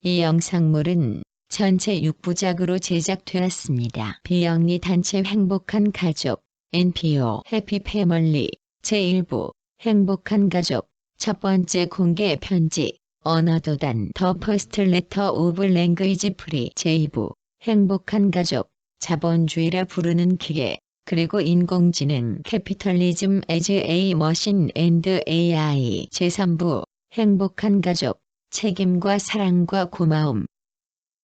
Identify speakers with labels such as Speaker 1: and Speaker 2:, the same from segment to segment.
Speaker 1: 이 영상물은 전체 6부작으로 제작되었습니다. 비영리 단체 행복한 가족 NPO 해피 패멀리 제1부 행복한 가족 첫 번째 공개 편지 언어도단 더 퍼스트 레터 오브 랭귀지 프리 제2부 행복한 가족 자본주의라 부르는 기계 그리고 인공지능 캐피털리즘 as a machine and AI 제3부 행복한 가족 책임과 사랑과 고마움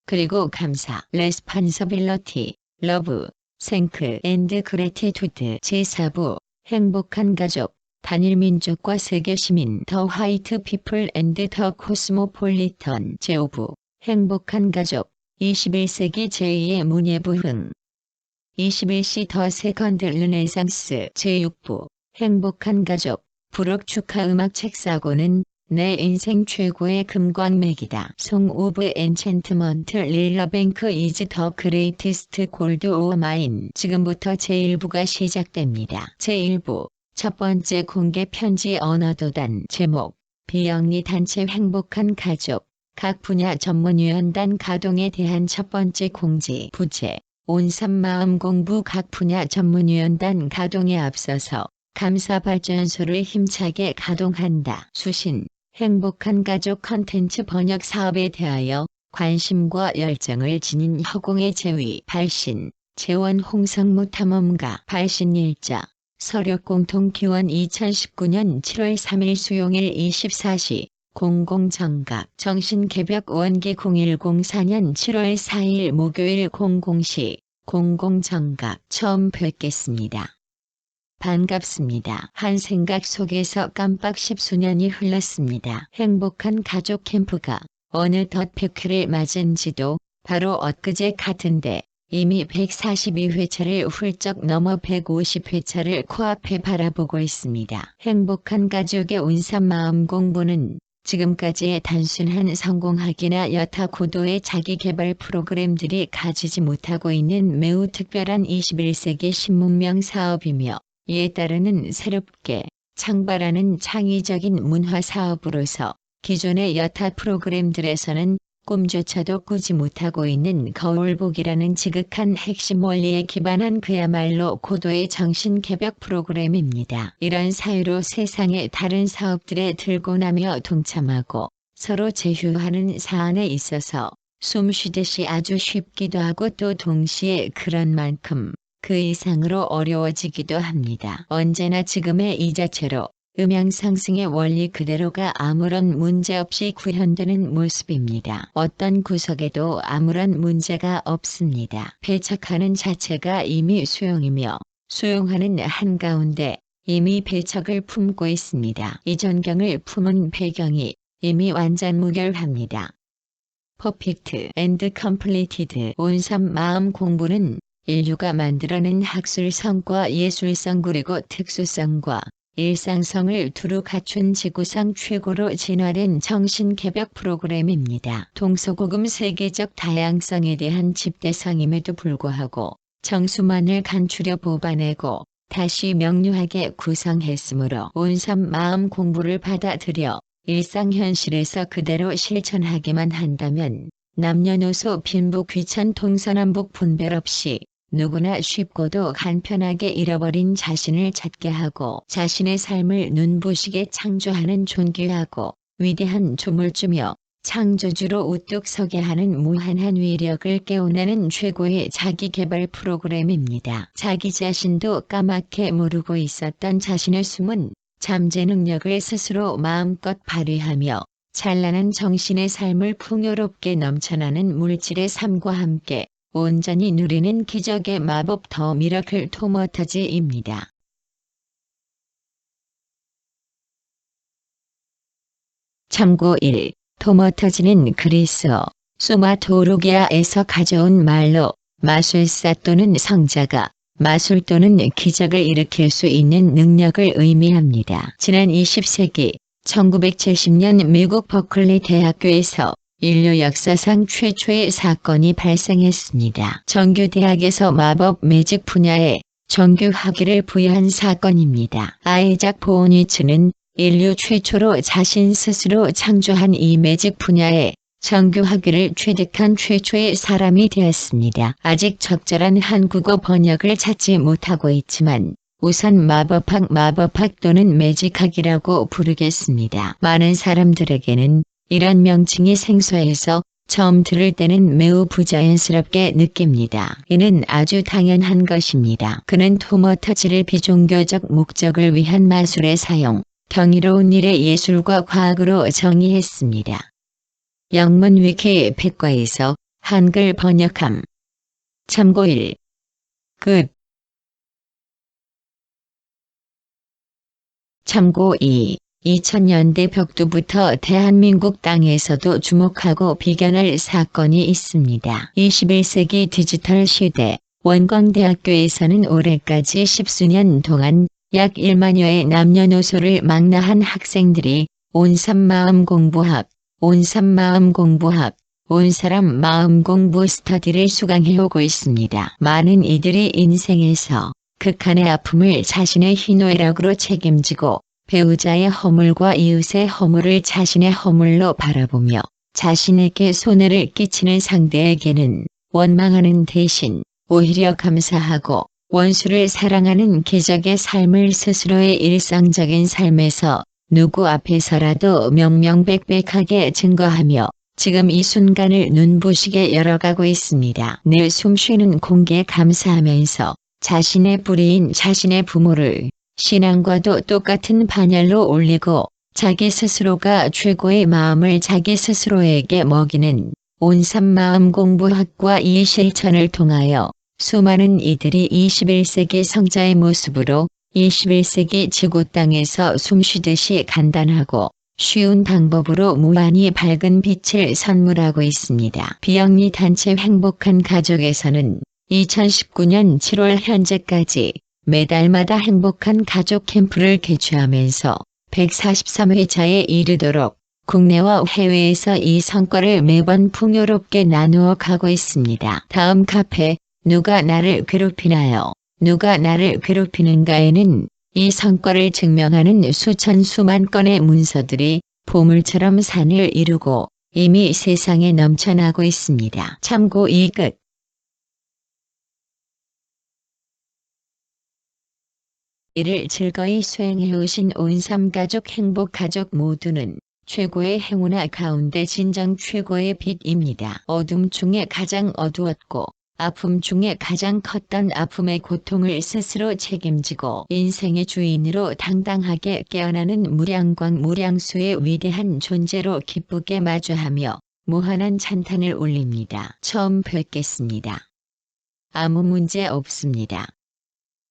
Speaker 1: 그리고 감사 레스판서빌러티 러브 생크 앤드 그래티투드 제4부 행복한 가족 단일민족과 세계시민 더 화이트 피플 앤드 더 코스모폴리턴 제5부 행복한 가족 21세기 제2의 문예부흥 21시 더 세컨드 르네상스 제6부 행복한 가족 부록 축하 음악 책 사고는 내 인생 최고의 금광맥이다. 송 오브 엔챈트먼트 릴러뱅크 이즈 더 그레이티스트 골드 오어 마인 지금부터 제1부가 시작됩니다. 제1부 첫 번째 공개 편지 언어도단 제목 비영리 단체 행복한 가족 각 분야 전문위원단 가동에 대한 첫 번째 공지 부제 온삼마음 공부 각 분야 전문위원단 가동에 앞서서 감사발전소를 힘차게 가동한다. 수신 행복한 가족 컨텐츠 번역 사업에 대하여 관심과 열정을 지닌 허공의 제위 발신 재원 홍성무 탐험가 발신일자 서력공통기원 2019년 7월 3일 수용일 24시 공공정각 정신개벽 원기 0104년 7월 4일 목요일 00시 공공정각 처음 뵙겠습니다. 반갑습니다. 한 생각 속에서 깜빡 10수년이 흘렀습니다. 행복한 가족 캠프가 어느덧 100회를 맞은 지도 바로 엊그제 같은데 이미 142회차를 훌쩍 넘어 150회차를 코앞에 바라보고 있습니다. 행복한 가족의 온산 마음 공부는 지금까지의 단순한 성공학이나 여타 고도의 자기개발 프로그램들이 가지지 못하고 있는 매우 특별한 21세기 신문명 사업이며 이에 따르는 새롭게 창발하는 창의적인 문화 사업으로서 기존의 여타 프로그램들에서는 꿈조차도 꾸지 못하고 있는 거울보기라는 지극한 핵심 원리에 기반한 그야말로 고도의 정신개벽 프로그램입니다. 이런 사유로 세상의 다른 사업들에 들고 나며 동참하고 서로 제휴하는 사안에 있어서 숨쉬듯이 아주 쉽기도 하고 또 동시에 그런 만큼 그 이상으로 어려워지기도 합니다. 언제나 지금의 이 자체로 음향 상승의 원리 그대로가 아무런 문제 없이 구현되는 모습입니다. 어떤 구석에도 아무런 문제가 없습니다. 배척하는 자체가 이미 수용이며 수용하는 한가운데 이미 배척을 품고 있습니다. 이 존경을 품은 배경이 이미 완전 무결합니다. 퍼펙트 앤드 컴플리티드 온산 마음 공부는 인류가 만들어낸 학술성과 예술성 그리고 특수성과 일상성을 두루 갖춘 지구상 최고로 진화된 정신개벽 프로그램입니다. 동서고금 세계적 다양성에 대한 집대성임에도 불구하고 정수만을 간추려 뽑아내고 다시 명료하게 구성했으므로 온산 마음 공부를 받아들여 일상 현실에서 그대로 실천하기만 한다면 남녀노소 빈부 귀천 동서남북 분별 없이 누구나 쉽고도 간편하게 잃어버린 자신을 찾게 하고 자신의 삶을 눈부시게 창조하는 존귀하고 위대한 조물주며 창조주로 우뚝 서게 하는 무한한 위력을 깨어나는 최고의 자기개발 프로그램입니다. 자기 자신도 까맣게 모르고 있었던 자신의 숨은 잠재 능력을 스스로 마음껏 발휘하며 찬란한 정신의 삶을 풍요롭게 넘쳐나는 물질의 삶과 함께 온전히 누리는 기적의 마법 더 미러클 토머터즈입니다. 참고 1. 토머터즈는 그리스어 소마토로기아에서 가져온 말로 마술사 또는 성자가 마술 또는 기적을 일으킬 수 있는 능력을 의미합니다. 지난 20세기 1970년 미국 버클리 대학교에서 인류 역사상 최초의 사건이 발생했습니다. 정규 대학에서 마법 매직 분야에 정규 학위를 부여한 사건입니다. 아이작 보니츠는 인류 최초로 자신 스스로 창조한 이 매직 분야에 정규학위를 취득한 최초의 사람이 되었습니다. 아직 적절한 한국어 번역을 찾지 못하고 있지만 우선 마법학 또는 매직학이라고 부르겠습니다. 많은 사람들에게는 이런 명칭이 생소해서 처음 들을 때는 매우 부자연스럽게 느낍니다. 이는 아주 당연한 것입니다. 그는 토머터치를 비종교적 목적을 위한 마술의 사용, 경이로운 일의 예술과 과학으로 정의했습니다. 영문 위키 백과에서 한글 번역함. 참고 1. 끝. 참고 2. 2000년대 벽두부터 대한민국 땅에서도 주목하고 비견할 사건이 있습니다. 21세기 디지털 시대 원광대학교에서는 올해까지 10수년 동안 약 1만여의 남녀노소를 망라한 학생들이 온삼마음 공부학, 온사람 마음 공부 스터디를 수강해오고 있습니다. 많은 이들이 인생에서 극한의 아픔을 자신의 희노애락으로 책임지고 배우자의 허물과 이웃의 허물을 자신의 허물로 바라보며 자신에게 손해를 끼치는 상대에게는 원망하는 대신 오히려 감사하고 원수를 사랑하는 기적의 삶을 스스로의 일상적인 삶에서 누구 앞에서라도 명명백백하게 증거하며 지금 이 순간을 눈부시게 열어가고 있습니다. 늘 숨쉬는 공기에 감사하면서 자신의 뿌리인 자신의 부모를 신앙과도 똑같은 반열로 올리고 자기 스스로가 최고의 마음을 자기 스스로에게 먹이는 온삼마음 공부학과 이 실천을 통하여 수많은 이들이 21세기 성자의 모습으로 21세기 지구 땅에서 숨쉬듯이 간단하고 쉬운 방법으로 무한히 밝은 빛을 선물하고 있습니다. 비영리 단체 행복한 가족에서는 2019년 7월 현재까지 매달마다 행복한 가족 캠프를 개최하면서 143회차에 이르도록 국내와 해외에서 이 성과를 매번 풍요롭게 나누어 가고 있습니다. 다음 카페 누가 나를 괴롭히나요? 누가 나를 괴롭히는가에는 이 성과를 증명하는 수만 건의 문서들이 보물처럼 산을 이루고 이미 세상에 넘쳐나고 있습니다. 참고 이 끝. 이를 즐거이 수행해오신 온삼가족 행복가족 모두는 최고의 행운아 가운데 진정 최고의 빛입니다. 어둠 중에 가장 어두웠고 아픔 중에 가장 컸던 아픔의 고통을 스스로 책임지고 인생의 주인으로 당당하게 깨어나는 무량광 무량수의 위대한 존재로 기쁘게 마주하며 무한한 찬탄을 올립니다. 처음 뵙겠습니다. 아무 문제 없습니다.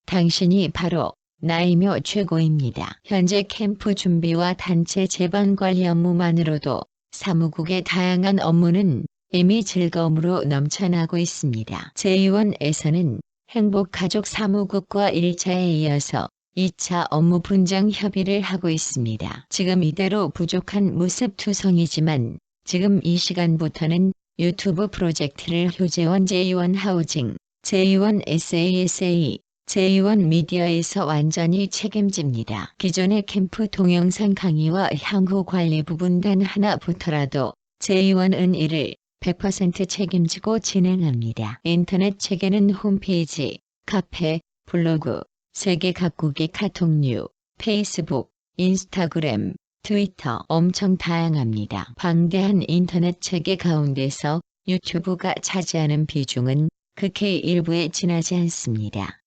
Speaker 1: 당신이 바로 나이며 최고입니다. 현재 캠프 준비와 단체 재반 관리 업무만으로도 사무국의 다양한 업무는 이미 즐거움으로 넘쳐나고 있습니다. 제2원에서는 행복가족 사무국과 1차에 이어서 2차 업무 분장 협의를 하고 있습니다. 지금 이대로 부족한 모습투성이지만 지금 이 시간부터는 유튜브 프로젝트를 효재원 제2원 하우징, 제2원 SASA, 제2원 미디어에서 완전히 책임집니다. 기존의 캠프 동영상 강의와 향후 관리 부분 단 하나부터라도 제2원은 이를 100% 책임지고 진행합니다. 인터넷 체계는 홈페이지, 카페, 블로그, 세계 각국의 카톡류, 페이스북, 인스타그램, 트위터 엄청 다양합니다. 방대한 인터넷 체계 가운데서 유튜브가 차지하는 비중은 극히 일부에 지나지 않습니다.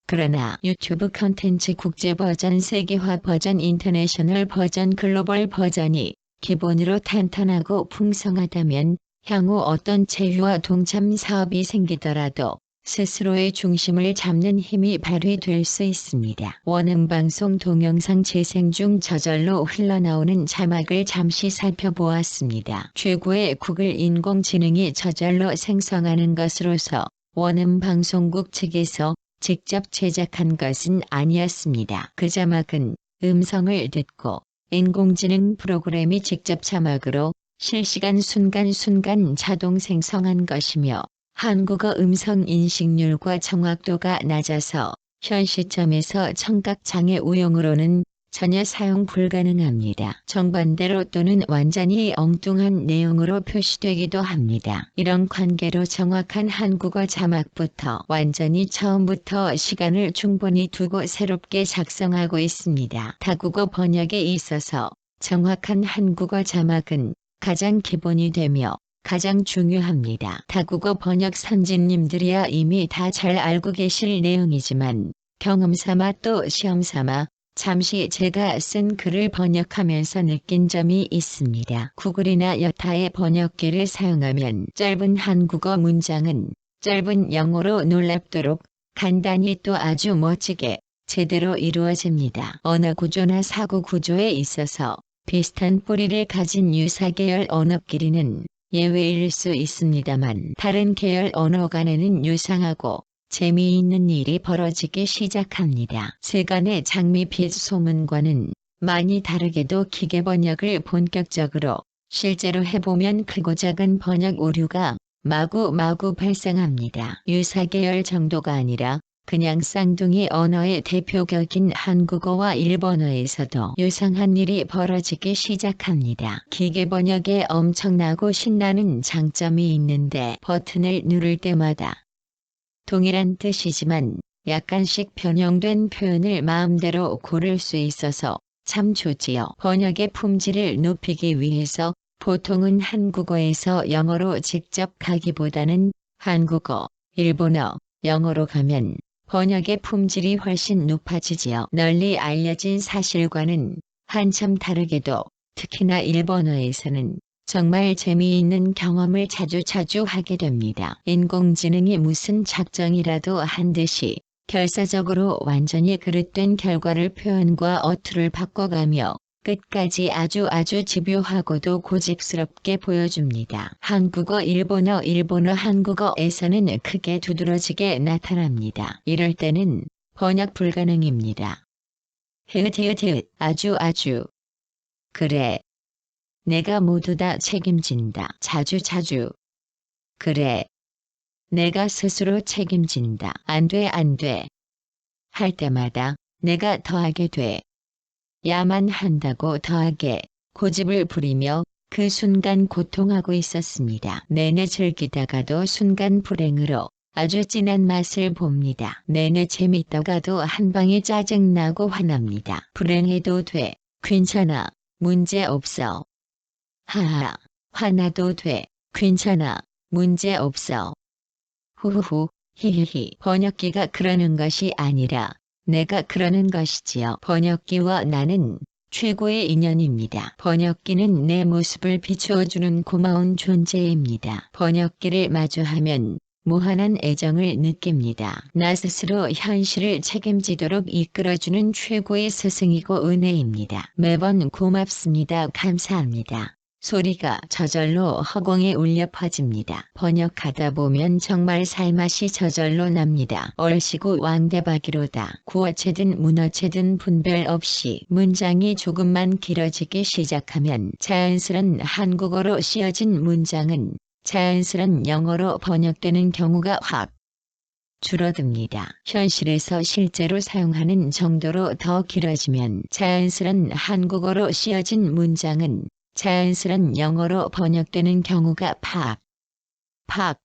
Speaker 1: 그러나 유튜브 컨텐츠 국제 버전, 세계화 버전, 인터내셔널 버전, 글로벌 버전이 기본으로 탄탄하고 풍성하다면 향후 어떤 체류와 동참 사업이 생기더라도 스스로의 중심을 잡는 힘이 발휘될 수 있습니다. 원음방송 동영상 재생 중 저절로 흘러나오는 자막을 잠시 살펴보았습니다. 최고의 구글 인공지능이 저절로 생성하는 것으로서 원음방송국 측에서 직접 제작한 것은 아니었습니다. 그 자막은 음성을 듣고 인공지능 프로그램이 직접 자막으로 실시간 순간순간 자동 생성한 것이며 한국어 음성 인식률과 정확도가 낮아서 현 시점에서 청각장애 우용으로는 전혀 사용 불가능합니다. 정반대로 또는 완전히 엉뚱한 내용으로 표시되기도 합니다. 이런 관계로 정확한 한국어 자막부터 완전히 처음부터 시간을 충분히 두고 새롭게 작성하고 있습니다. 다국어 번역에 있어서 정확한 한국어 자막은 가장 기본이 되며 가장 중요합니다. 다국어 번역 선진님들이야 이미 다 잘 알고 계실 내용이지만 경험삼아 또 시험삼아 잠시 제가 쓴 글을 번역하면서 느낀 점이 있습니다. 구글이나 여타의 번역기를 사용하면 짧은 한국어 문장은 짧은 영어로 놀랍도록 간단히 또 아주 멋지게 제대로 이루어집니다. 언어 구조나 사고 구조에 있어서 비슷한 뿌리를 가진 유사 계열 언어끼리는 예외일 수 있습니다만 다른 계열 언어 간에는 유상하고 재미있는 일이 벌어지기 시작합니다. 세간의 장미빛 소문과는 많이 다르게도 기계 번역을 본격적으로 실제로 해보면 크고 작은 번역 오류가 마구마구 발생합니다. 유사 계열 정도가 아니라 그냥 쌍둥이 언어의 대표격인 한국어와 일본어에서도 유사한 일이 벌어지기 시작합니다. 기계 번역에 엄청나고 신나는 장점이 있는데 버튼을 누를 때마다 동일한 뜻이지만 약간씩 변형된 표현을 마음대로 고를 수 있어서 참 좋지요. 번역의 품질을 높이기 위해서 보통은 한국어에서 영어로 직접 가기보다는 한국어, 일본어, 영어로 가면 번역의 품질이 훨씬 높아지지요. 널리 알려진 사실과는 한참 다르게도 특히나 일본어에서는 정말 재미있는 경험을 자주 하게 됩니다. 인공지능이 무슨 작정이라도 한 듯이 결사적으로 완전히 그릇된 결과를 표현과 어투를 바꿔가며 끝까지 아주 집요하고도 고집스럽게 보여줍니다. 한국어, 일본어, 한국어에서는 크게 두드러지게 나타납니다. 이럴 때는 번역 불가능입니다. 아주. 그래. 내가 모두 다 책임진다. 자주. 그래. 내가 스스로 책임진다. 안 돼. 할 때마다 내가 더하게 돼. 야만 한다고 더하게 고집을 부리며 그 순간 고통하고 있었습니다. 내내 즐기다가도 순간 불행으로 아주 진한 맛을 봅니다. 내내 재밌다가도 한방에 짜증나고 화납니다. 불행해도 돼. 괜찮아. 문제 없어. 하하. 화나도 돼. 괜찮아. 문제 없어. 후후후. 히히히. 번역기가 그러는 것이 아니라 내가 그러는 것이지요. 번역기와 나는 최고의 인연입니다. 번역기는 내 모습을 비추어주는 고마운 존재입니다. 번역기를 마주하면 무한한 애정을 느낍니다. 나 스스로 현실을 책임지도록 이끌어주는 최고의 스승이고 은혜입니다. 매번 고맙습니다. 감사합니다. 소리가 저절로 허공에 울려 퍼집니다. 번역하다 보면 정말 살맛이 저절로 납니다. 얼씨구 왕대박이로다. 구어체든 문어체든 분별 없이 문장이 조금만 길어지기 시작하면 자연스런 한국어로 씌어진 문장은 자연스런 영어로 번역되는 경우가 확 줄어듭니다. 현실에서 실제로 사용하는 정도로 더 길어지면 자연스런 한국어로 씌어진 문장은 자연스런 영어로 번역되는 경우가 팍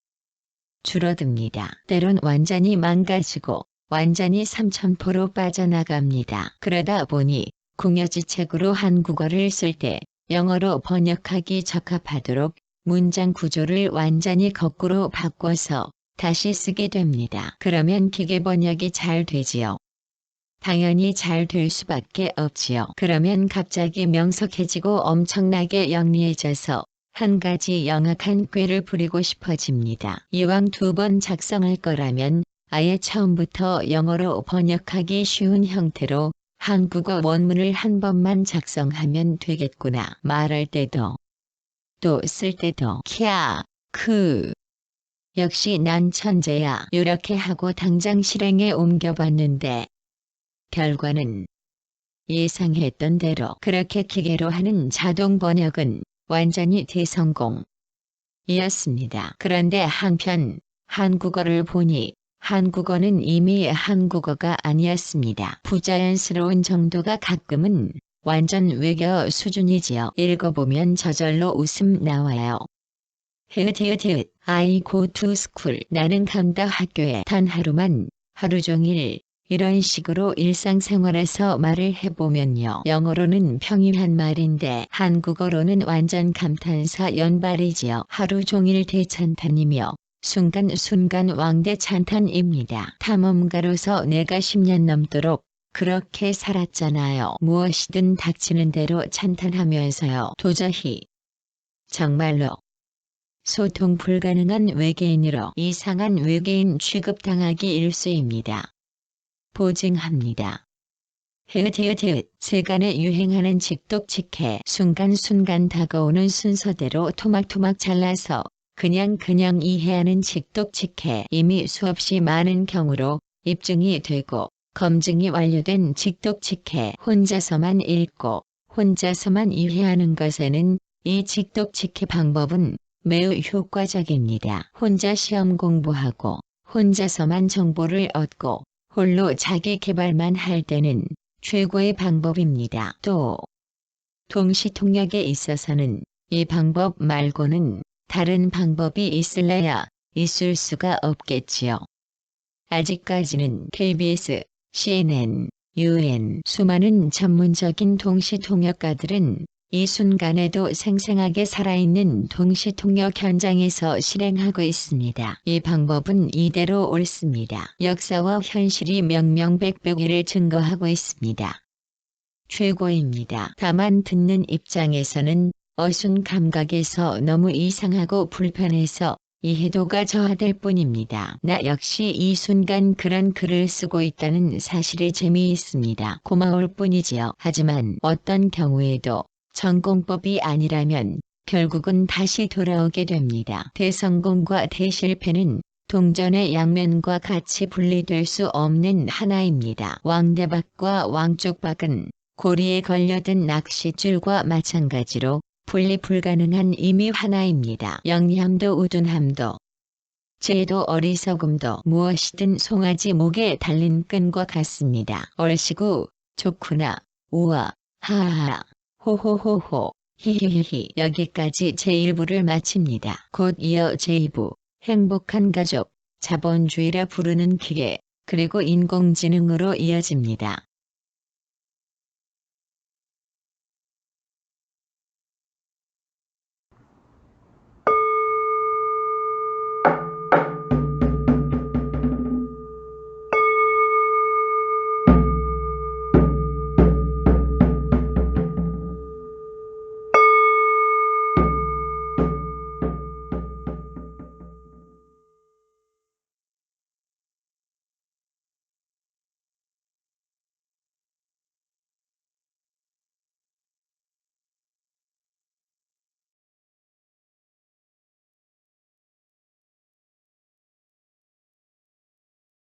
Speaker 1: 줄어듭니다. 때론 완전히 망가지고 완전히 삼천포로 빠져나갑니다. 그러다 보니 궁여지책으로 한국어를 쓸 때 영어로 번역하기 적합하도록 문장 구조를 완전히 거꾸로 바꿔서 다시 쓰게 됩니다. 그러면 기계 번역이 잘 되지요. 당연히 잘 될 수밖에 없지요. 그러면 갑자기 명석해지고 엄청나게 영리해져서 한 가지 영악한 꾀를 부리고 싶어집니다. 이왕 2번 작성할 거라면 아예 처음부터 영어로 번역하기 쉬운 형태로 한국어 원문을 한 번만 작성하면 되겠구나. 말할 때도 또 쓸 때도 역시 난 천재야. 이렇게 하고 당장 실행에 옮겨봤는데 결과는 예상했던 대로 그렇게 기계로 하는 자동 번역은 완전히 대성공이었습니다. 그런데 한편 한국어를 보니 한국어는 이미 한국어가 아니었습니다. 부자연스러운 정도가 가끔은 완전 외교 수준이지요. 읽어보면 저절로 웃음 나와요. 히읗 I go to school. 나는 간다 학교에. 단 하루만, 하루 종일 이런 식으로 일상생활에서 말을 해보면요. 영어로는 평이한 말인데 한국어로는 완전 감탄사 연발이지요. 하루 종일 대찬탄이며 순간순간 왕대찬탄입니다. 탐험가로서 내가 10년 넘도록 그렇게 살았잖아요. 무엇이든 닥치는 대로 찬탄하면서요. 도저히 정말로 소통 불가능한 외계인으로 이상한 외계인 취급당하기 일쑤입니다. 보증합니다. 히읗 세간에 유행하는 직독직해. 순간순간 다가오는 순서대로 토막토막 잘라서 그냥 이해하는 직독직해. 이미 수없이 많은 경우로 입증이 되고 검증이 완료된 직독직해. 혼자서만 읽고 혼자서만 이해하는 것에는 이 직독직해 방법은 매우 효과적입니다. 혼자 시험 공부하고 혼자서만 정보를 얻고 홀로 자기 개발만 할 때는 최고의 방법입니다. 또 동시통역에 있어서는 이 방법 말고는 다른 방법이 있을래야 있을 수가 없겠지요. 아직까지는 KBS, CNN, UN 수많은 전문적인 동시통역가들은 이 순간에도 생생하게 살아있는 동시통역 현장에서 실행하고 있습니다. 이 방법은 이대로 옳습니다. 역사와 현실이 명명백백 이를 증거하고 있습니다. 최고입니다. 다만 듣는 입장에서는 어순 감각에서 너무 이상하고 불편해서 이해도가 저하될 뿐입니다. 나 역시 이 순간 그런 글을 쓰고 있다는 사실에 재미있습니다. 고마울 뿐이지요. 하지만 어떤 경우에도 전공법이 아니라면 결국은 다시 돌아오게 됩니다. 대성공과 대실패는 동전의 양면과 같이 분리될 수 없는 하나입니다. 왕대박과 왕쪽박은 고리에 걸려든 낚싯줄과 마찬가지로 분리 불가능한 임의 하나입니다. 영리함도 우둔함도 죄도 어리석음도 무엇이든 송아지 목에 달린 끈과 같습니다. 얼씨구, 좋구나, 우와, 하하, 호호호호, 히히히히. 여기까지 제1부를 마칩니다. 곧 이어 제2부, 행복한 가족, 자본주의라 부르는 기계, 그리고 인공지능으로 이어집니다.